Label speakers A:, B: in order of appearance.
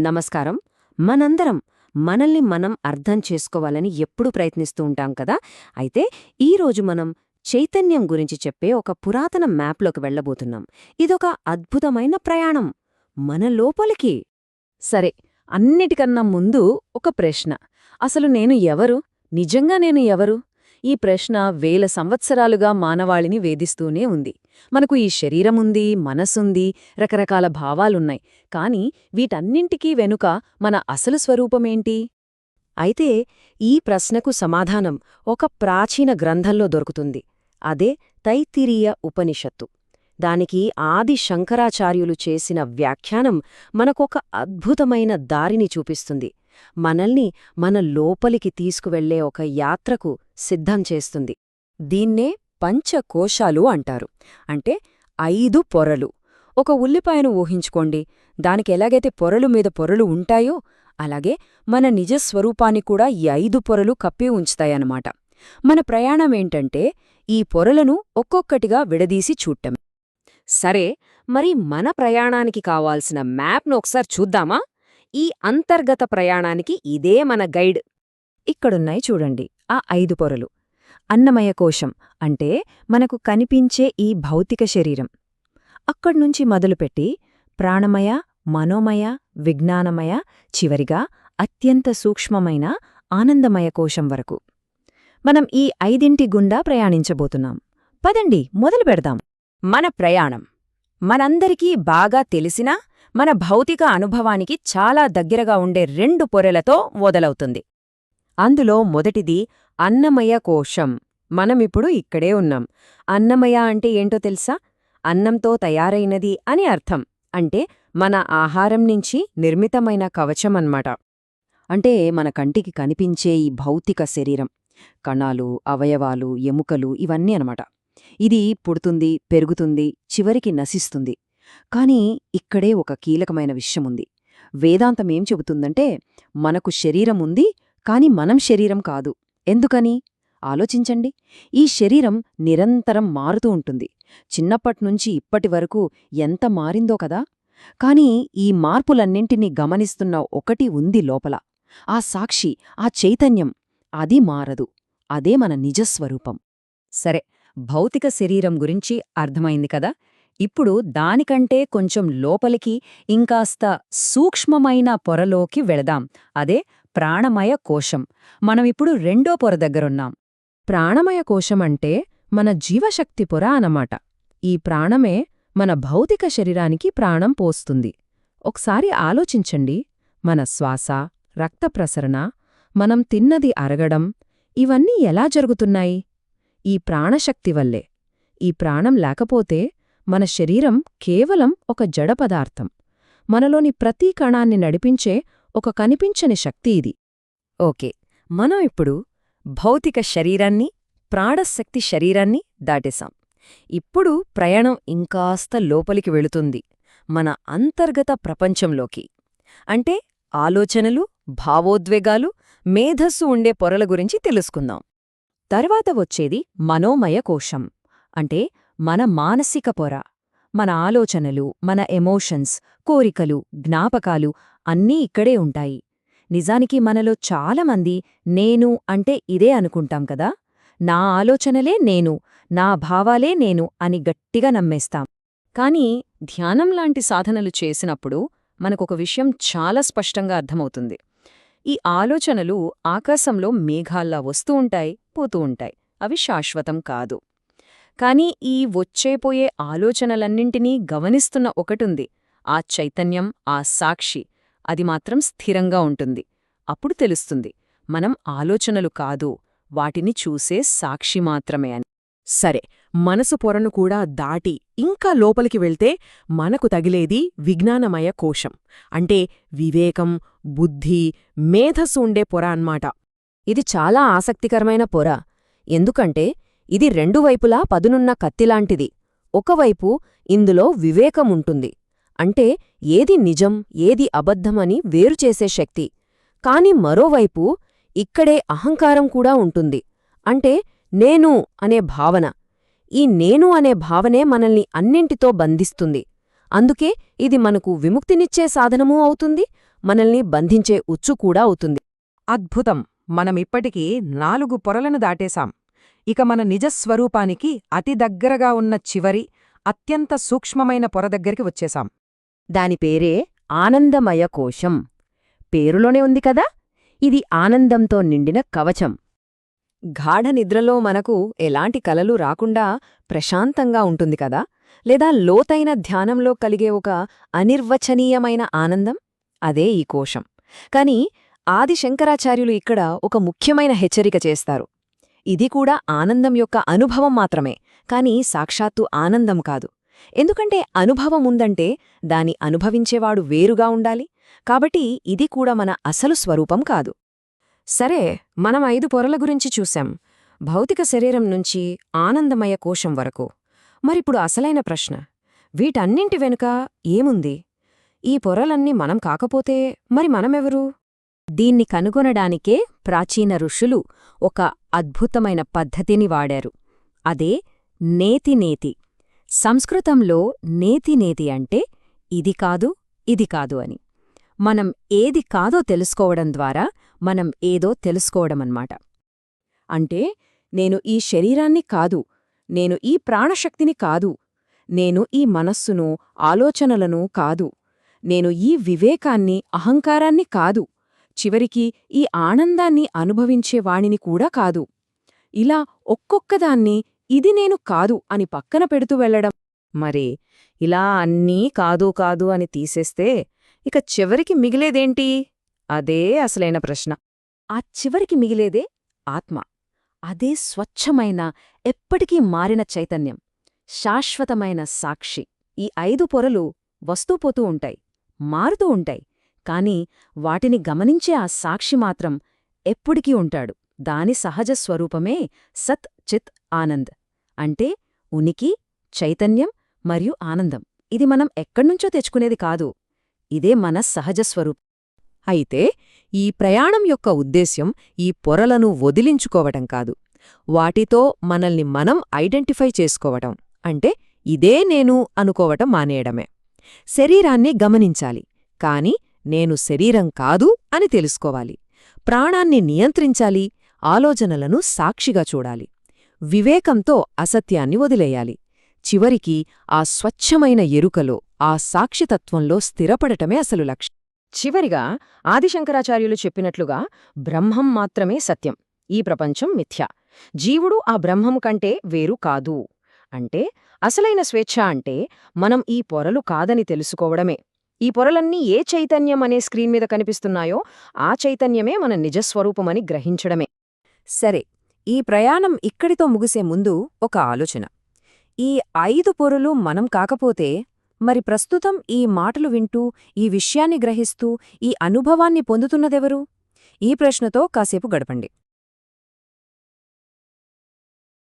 A: నమస్కారం. మనందరం మనల్ని మనం అర్థం చేసుకోవాలని ఎప్పుడూ ప్రయత్నిస్తూ ఉంటాం కదా. అయితే ఈరోజు మనం చైతన్యం గురించి చెప్పే ఒక పురాతన మ్యాప్లోకి వెళ్లబోతున్నాం. ఇదొక అద్భుతమైన ప్రయాణం మన లోపలికి.
B: సరే, అన్నిటికన్నా ముందు ఒక ప్రశ్న. అసలు నేను ఎవరు? నిజంగా నేను ఎవరు? ఈ ప్రశ్న వేల సంవత్సరాలుగా మానవాళిని వేధిస్తూనే ఉంది. మనకు ఈ శరీరముంది, మనసుంది, రకరకాల భావాలున్నాయి. కాని వీటన్నింటికీ వెనుక మన అసలు స్వరూపమేంటి?
A: అయితే ఈ ప్రశ్నకు సమాధానం ఒక ప్రాచీన గ్రంథంలో దొరుకుతుంది. అదే తైత్తిరీయ ఉపనిషత్తు. దానికి ఆది శంకరాచార్యులు చేసిన వ్యాఖ్యానం మనకొక అద్భుతమైన దారిని చూపిస్తుంది. మనల్ని మన లోపలికి తీసుకువెళ్లే ఒక యాత్రకు సిద్ధం చేస్తుంది. దీన్నే పంచకోశాలు అంటారు. అంటే 5 పొరలు. ఒక ఉల్లిపాయను ఊహించుకోండి. దానికి ఎలాగైతే పొరలు మీద పొరలు ఉంటాయో అలాగే మన నిజస్వరూపాన్ని కూడా ఈ 5 పొరలు కప్పి ఉంచుతాయన్నమాట. మన ప్రయాణమేంటంటే ఈ పొరలను ఒక్కొక్కటిగా విడదీసి చూడటం. సరే, మరి మన ప్రయాణానికి కావాల్సిన మ్యాప్ను ఒకసారి చూద్దామా? ఈ అంతర్గత ప్రయాణానికి ఇదే మన గైడ్.
B: ఇక్కడున్నాయి చూడండి ఆ 5 పొరలు. అన్నమయ కోశం అంటే మనకు కనిపించే ఈ భౌతిక శరీరం. అక్కడ్నుంచి మొదలుపెట్టి ప్రాణమయ, మనోమయ, విజ్ఞానమయ, చివరిగా అత్యంత సూక్ష్మమైన ఆనందమయ కోశం వరకు మనం ఈ 5 గుండా ప్రయాణించబోతున్నాం. పదండి, మొదలు పెడదాం.
A: మన ప్రయాణం మనందరికీ బాగా తెలిసిన మన భౌతిక అనుభవానికి చాలా దగ్గరగా ఉండే 2 పొరలతో మొదలవుతుంది. అందులో మొదటిది అన్నమయ కోశం. మనమిప్పుడు ఇక్కడే ఉన్నాం. అన్నమయ అంటే ఏంటో తెలుసా? అన్నంతో తయారైనది అని అర్థం. అంటే మన ఆహారం నుంచి నిర్మితమైన కవచమన్నమాట. అంటే మన కంటికి కనిపించే ఈ భౌతిక శరీరం, కణాలు, అవయవాలు, ఎముకలు ఇవన్నీ అనమాట. ఇది పుడుతుంది, పెరుగుతుంది, చివరికి నశిస్తుంది. కానీ ఇక్కడే ఒక కీలకమైన విషయముంది. వేదాంతమేం చెబుతుందంటే మనకు శరీరముంది, కాని మనం శరీరం కాదు. ఎందుకని ఆలోచించండి. ఈ శరీరం నిరంతరం మారుతూ ఉంటుంది. చిన్నప్పట్నుంచి ఇప్పటివరకు ఎంత మారిందో కదా. కాని ఈ మార్పులన్నింటినీ గమనిస్తున్న ఒకటి ఉంది లోపల. ఆ సాక్షి, ఆ చైతన్యం, అది మారదు. అదే మన నిజస్వరూపం.
B: సరే, భౌతిక శరీరం గురించి అర్థమైంది కదా. ఇప్పుడు దానికంటే కొంచెం లోపలికి, ఇంకాస్త సూక్ష్మమైన పొరలోకి వెళదాం. అదే ప్రాణమయ కోశం. మనమిప్పుడు 2వ పొర దగ్గరున్నాం. ప్రాణమయ కోశమంటే మన జీవశక్తి పొర అన్నమాట. ఈ ప్రాణమే మన భౌతిక శరీరానికి ప్రాణం పోస్తుంది. ఒకసారి ఆలోచించండి. మన శ్వాస, రక్త ప్రసరణ, మనం తిన్నది అరగడం ఇవన్నీ ఎలా జరుగుతున్నాయి? ఈ ప్రాణశక్తి వల్లే. ఈ ప్రాణం లేకపోతే మన శరీరం కేవలం ఒక జడ పదార్థం. మనలోని ప్రతి కణాన్ని నడిపించే ఒక కనిపించని శక్తి ఇది.
A: ఓకే, మనం ఇప్పుడు భౌతిక శరీరాన్ని, ప్రాణశక్తి శరీరాన్ని దాటేశాం. ఇప్పుడు ప్రయాణం ఇంకాస్త లోపలికి వెళుతుంది, మన అంతర్గత ప్రపంచంలోకి. అంటే ఆలోచనలు, భావోద్వేగాలు, మేధస్సు ఉండే పొరల గురించి తెలుసుకుందాం. తర్వాత వచ్చేది మనోమయ కోశం. అంటే మన మానసిక పొర. మన ఆలోచనలు, మన ఎమోషన్స్, కోరికలు, జ్ఞాపకాలు అన్నీ ఇక్కడే ఉంటాయి. నిజానికి మనలో చాలామంది నేను అంటే ఇదే అనుకుంటాం కదా. నా ఆలోచనలే నేను, నా భావాలే నేను అని గట్టిగా నమ్మేస్తాం. కానీ ధ్యానం లాంటి సాధనలు చేసినప్పుడు మనకొక విషయం చాలా స్పష్టంగా అర్థమవుతుంది. ఈ ఆలోచనలు ఆకాశంలో మేఘాల్లా వస్తూ ఉంటాయి, పోతూ ఉంటాయి. అవి శాశ్వతం కాదు. కాని ఈ వచ్చేపోయే ఆలోచనలన్నింటినీ గమనిస్తున్న ఒకటుంది, ఆ చైతన్యం, ఆ సాక్షి. అది మాత్రం స్థిరంగా ఉంటుంది. అప్పుడు తెలుస్తుంది మనం ఆలోచనలు కాదు, వాటిని చూసే సాక్షి మాత్రమే అని.
C: సరే, మనసు పొరను కూడా దాటి ఇంకా లోపలికి వెళ్తే మనకు తగిలేది విజ్ఞానమయ కోశం. అంటే వివేకం, బుద్ధి, మేధస్సు ఉండే పొర అన్మాట.
A: ఇది చాలా ఆసక్తికరమైన పొర. ఎందుకంటే ఇది 2 వైపులా పదునున్న కత్తిలాంటిది. ఒకవైపు ఇందులో వివేకముంటుంది. అంటే ఏది నిజం, ఏది అబద్ధమని వేరుచేసే శక్తి. కాని మరోవైపు ఇక్కడే అహంకారం కూడా ఉంటుంది. అంటే నేను అనే భావన. ఈ నేను అనే భావనే మనల్ని అన్నింటితో బంధిస్తుంది. అందుకే ఇది మనకు విముక్తినిచ్చే సాధనమూ అవుతుంది, మనల్ని బంధించే ఉచ్చు కూడా అవుతుంది.
C: అద్భుతం! మనమిప్పటికీ 4 పొరలను దాటేశాం. ఇక మన నిజస్వరూపానికి అతి దగ్గరగా ఉన్న చివరి, అత్యంత సూక్ష్మమైన పొర దగ్గరికి వచ్చేశాం.
A: దాని పేరే ఆనందమయ కోశం. పేరులోనే ఉంది కదా, ఇది ఆనందంతో నిండిన కవచం. గాఢ నిద్రలో మనకు ఎలాంటి కలలు రాకుండా ప్రశాంతంగా ఉంటుంది కదా, లేదా లోతైన ధ్యానంలో కలిగే ఒక అనిర్వచనీయమైన ఆనందం, అదే ఈ కోశం. కాని ఆది శంకరాచార్యులు ఇక్కడ ఒక ముఖ్యమైన హెచ్చరిక చేస్తారు. ఇది కూడా ఆనందం యొక్క అనుభవం మాత్రమే, కాని సాక్షాత్తు ఆనందం కాదు. ఎందుకంటే అనుభవం ఉందంటే దాని అనుభవించేవాడు వేరుగా ఉండాలి. కాబట్టి ఇది కూడా మన అసలు స్వరూపం కాదు. సరే, మనం 5 పొరల గురించి చూశాం, భౌతిక శరీరం నుంచి ఆనందమయ కోశం వరకు. మరిప్పుడు అసలైన ప్రశ్న, వీటన్నింటి వెనుక ఏముంది? ఈ పొరలన్నీ మనం కాకపోతే మరి మనమెవరు? దీన్ని కనుగొనడానికే ప్రాచీన ఋషులు ఒక అద్భుతమైన పద్ధతిని వాడారు. అదే నేతి. సంస్కృతంలో నేతి అంటే ఇది కాదు, ఇది కాదు అని. మనం ఏది కాదో తెలుసుకోవడం ద్వారా మనం ఏదో తెలుసుకోవడమన్నమాట. అంటే నేను ఈ శరీరాన్ని కాదు, నేను ఈ ప్రాణశక్తిని కాదు, నేను ఈ మనస్సును, ఆలోచనలను కాదు, నేను ఈ వివేకాన్ని, అహంకారాన్ని కాదు, చివరికి ఈ ఆనందాన్ని అనుభవించేవాణిని కూడా కాదు. ఇలా ఒక్కొక్కదాన్ని ఇది నేను కాదు అని పక్కన పెడుతూ వెళ్లడం. మరి ఇలా అన్నీ కాదు కాదు అని తీసేస్తే ఇక చివరికి మిగిలేదేంటి? అదే అసలైన ప్రశ్న. ఆ చివరికి మిగిలేదే ఆత్మ. అదే స్వచ్ఛమైన, ఎప్పటికీ మారిన చైతన్యం, శాశ్వతమైన సాక్షి. ఈ 5 పొరలు వస్తూపోతూ ఉంటాయి, మారుతూ ఉంటాయి, కాని వాటిని గమనించే ఆ సాక్షి మాత్రం ఎప్పుడికీ ఉంటాడు. దాని సహజ స్వరూపమే సత్ చిత్ ఆనంద్. అంటే ఉనికి, చైతన్యం మరియు ఆనందం. ఇది మనం ఎక్కడ్నుంచో తెచ్చుకునేది కాదు, ఇదే మన సహజ స్వరూపం. అయితే ఈ ప్రయాణం యొక్క ఉద్దేశ్యం ఈ పొరలను వదిలించుకోవటం కాదు, వాటితో మనల్ని మనం ఐడెంటిఫై చేసుకోవటం. అంటే ఇదే నేను అనుకోవటం మానేయడమే. శరీరాన్ని గమనించాలి, కాని నేను శరీరం కాదు అని తెలుసుకోవాలి. ప్రాణాన్ని నియంత్రించాలి, ఆలోచనలను సాక్షిగా చూడాలి. వివేకంతో అసత్యాన్ని వదిలేయాలి. చివరికి ఆ స్వచ్ఛమైన ఎరుకలో, ఆ సాక్షితత్వంలో స్థిరపడటమే అసలు లక్ష్యం. చివరిగా ఆదిశంకరాచార్యులు చెప్పినట్లుగా బ్రహ్మం మాత్రమే సత్యం, ఈ ప్రపంచం మిథ్య. జీవుడు ఆ బ్రహ్మం కంటే వేరు కాదు. అంటే అసలైన స్వేచ్ఛ అంటే మనం ఈ పొరలు కాదని తెలుసుకోవడమే. ఈ పొరలన్నీ ఏ చైతన్యం అనే స్క్రీన్ మీద కనిపిస్తున్నాయో ఆ చైతన్యమే మన నిజస్వరూపమని గ్రహించడమే. సరే, ఈ ప్రయాణం ఇక్కడితో ముగిసే ముందు ఒక ఆలోచన. ఈ 5 పొరలు మనం కాకపోతే మరి ప్రస్తుతం ఈ మాటలు వింటూ, ఈ విషయాన్ని గ్రహిస్తూ, ఈ అనుభవాన్ని పొందుతున్నదెవరు? ఈ ప్రశ్నతో కాసేపు గడపండి.